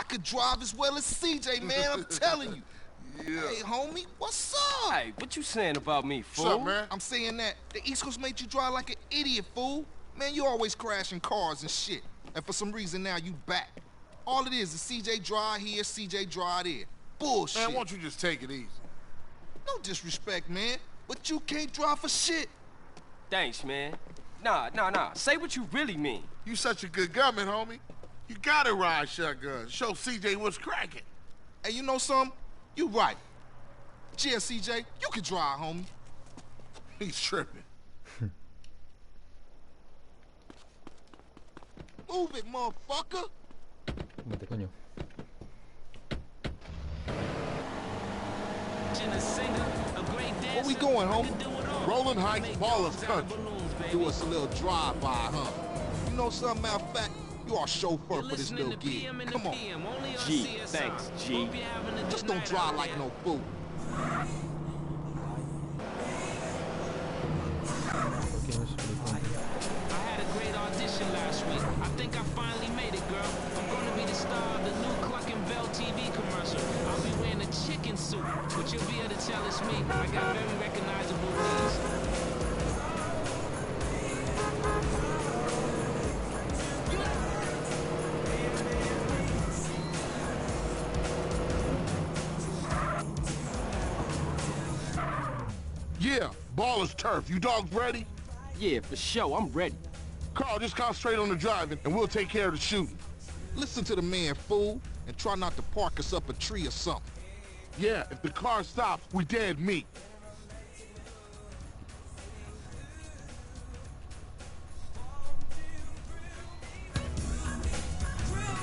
could drive as well as CJ, man, I'm telling you. Yeah. Hey, homie, what's up? Hey, what you saying about me, fool? What's up, man? I'm saying that the East Coast made you drive like an idiot, fool. Man, you always crashing cars and shit. And for some reason now you back. All it is CJ drive here, CJ drive there. Bullshit. Man, why don't you just take it easy? No disrespect, man, but you can't drive for shit. Thanks, man. Nah. Say what you really mean. You such a good gunman, homie. You gotta ride shotgun. Show CJ what's cracking. Hey, you know something? You right. Yeah, CJ, you can drive, homie. He's tripping. Move it, motherfucker. Mete, coño. Where we going, homie? Rolling Heights, Ballas Country. Do us a little drive-by, huh? You know something, matter of fact, you are chauffeur for this little gig. Come on. G, thanks, G. Just don't drive like no fool. I had a great audition last week. I think I finally made it, girl. I'm gonna be the star of the new Cluck and Bell TV commercial. I'll be wearing a chicken suit, but you'll be able to tell it's me. I got very recognizable knees. Yeah, Ballas turf. You dogs ready? Yeah, for sure, I'm ready. Carl, just concentrate on the driving, and we'll take care of the shooting. Listen to the man, fool, and try not to park us up a tree or something. Yeah, if the car stops, we dead meat.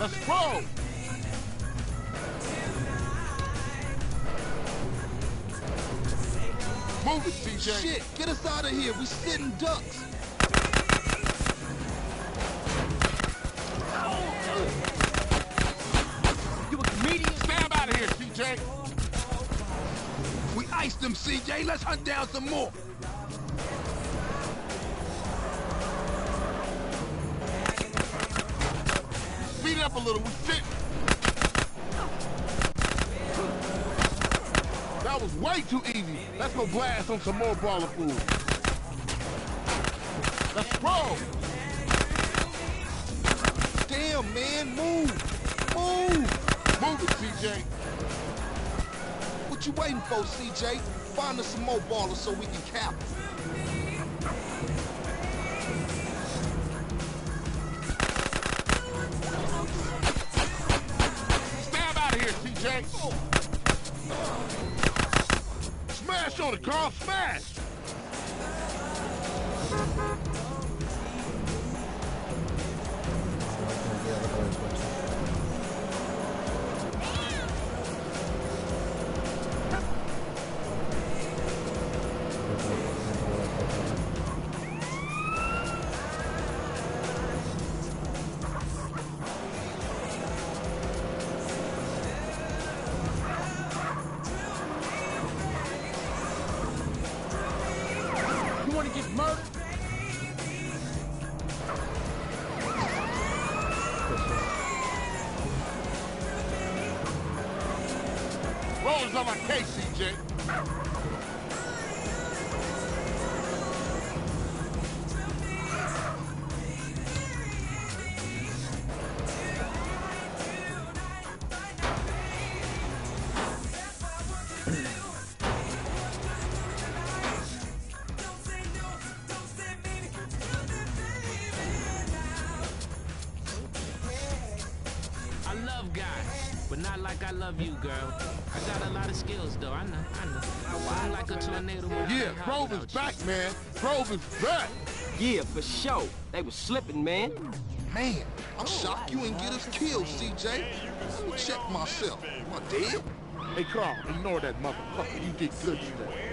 Let's roll! Move it, CJ. Shit, get us out of here. We sitting ducks. You a comedian? Stand out of here, CJ. We iced them, CJ. Let's hunt down some more. Speed it up a little. We sitting. That was way too easy. Let's go blast on some more baller food. Let's roll. Damn, man, move. Move. Move it, CJ. What you waiting for, CJ? Find us some more ballers so we can cap them. Stab out of here, CJ. Smash on it, Carl. Smash. You wanna get murdered? Rollers on my case, CJ. I love guys, but not like I love you, girl. I got a lot of skills, though. I know. I'm like a tornado. Yeah, Grove is back, man. Grove is back. Yeah, for sure. They was slipping, man. Man, I'm shocked you ain't get us killed, CJ. Let me check myself. Am I dead? Hey, Carl, ignore that motherfucker. You did good today.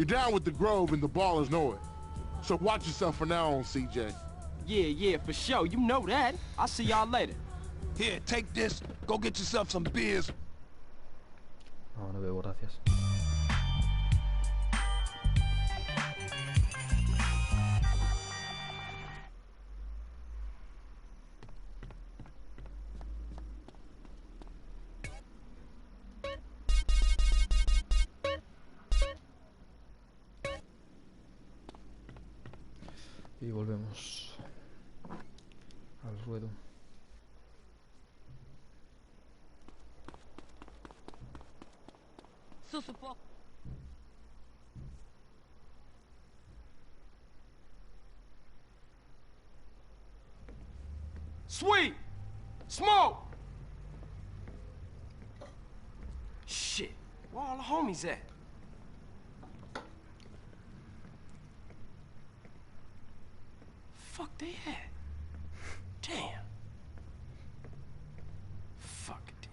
down with the Grove and the Ballers know it. So watch yourself from now on, CJ. Yeah, for sure. You know that. I'll see y'all later. Here, take this. Go get yourself some beers. No, no bebo, gracias. Y volvemos al ruedo. Sweet! Smoke! Shit, where all the homies at? Fuck they at? Damn. Fuck it.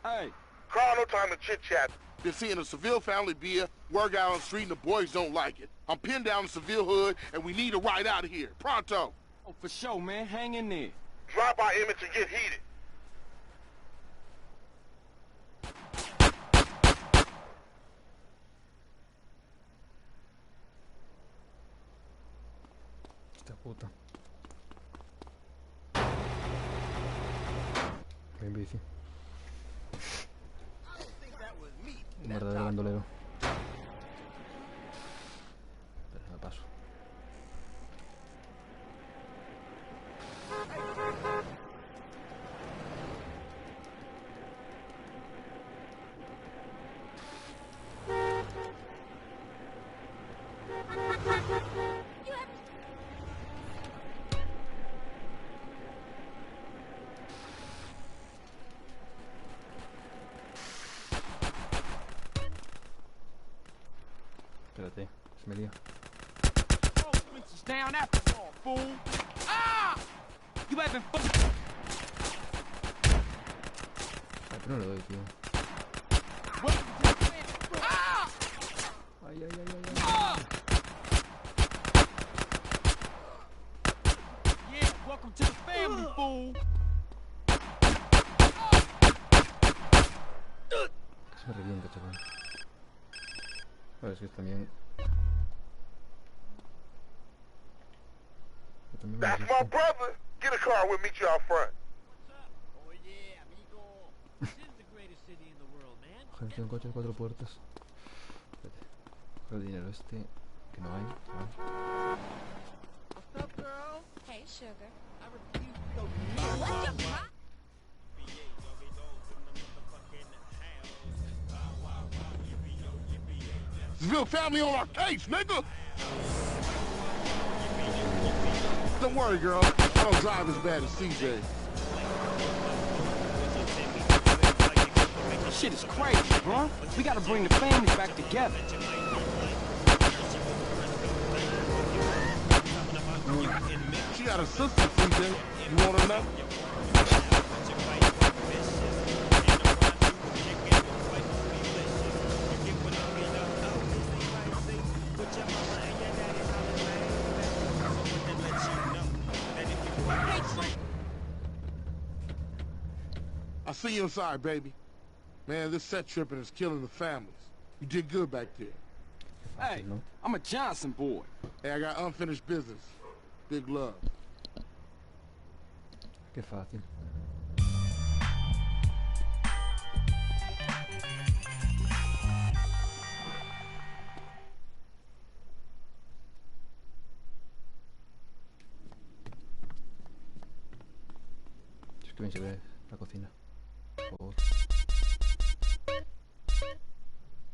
Hey. Carl, no time to chit-chat. Been seeing a Seville family beer, work out on the street, and the boys don't like it. I'm pinned down in Seville hood, and we need a ride out of here. Pronto. Oh, for sure, man. Hang in there. Drop by Emmett and get heated. Esta puta. En bici. Un verdadero bandolero. Pero me paso. Espérate, se me lía. Down after all, fool! Ah! You having fun? Ay, pero no le doy, tío. Ah! Ay, ay, ay, ay, ay. Ah! Yeah, welcome to the family, fool! Que se me revienta, chaval. Vale, es que también... That's my brother. Get a car, we'll meet you out front. Oh yeah, amigo. This is the greatest city in the world, man. Ojalá tengo un coche de 4 puertas. Espérate. Coge el dinero este, que no hay. ¿Vale? What's up, girl? Hey, sugar. I refuse to go near What's your problem? Seville family on our case, nigga. Don't worry, girl. I don't drive as bad as CJ. Shit is crazy, bro. We gotta bring the family back together. She got a sister, CJ. You want her know? I'll see you inside, baby. Man, this set tripping is killing the families. You did good back there. Hey, I'm a Johnson boy. Hey, I got unfinished business. Big love. Qué fácil. Es que bien se ve la cocina. Por favor.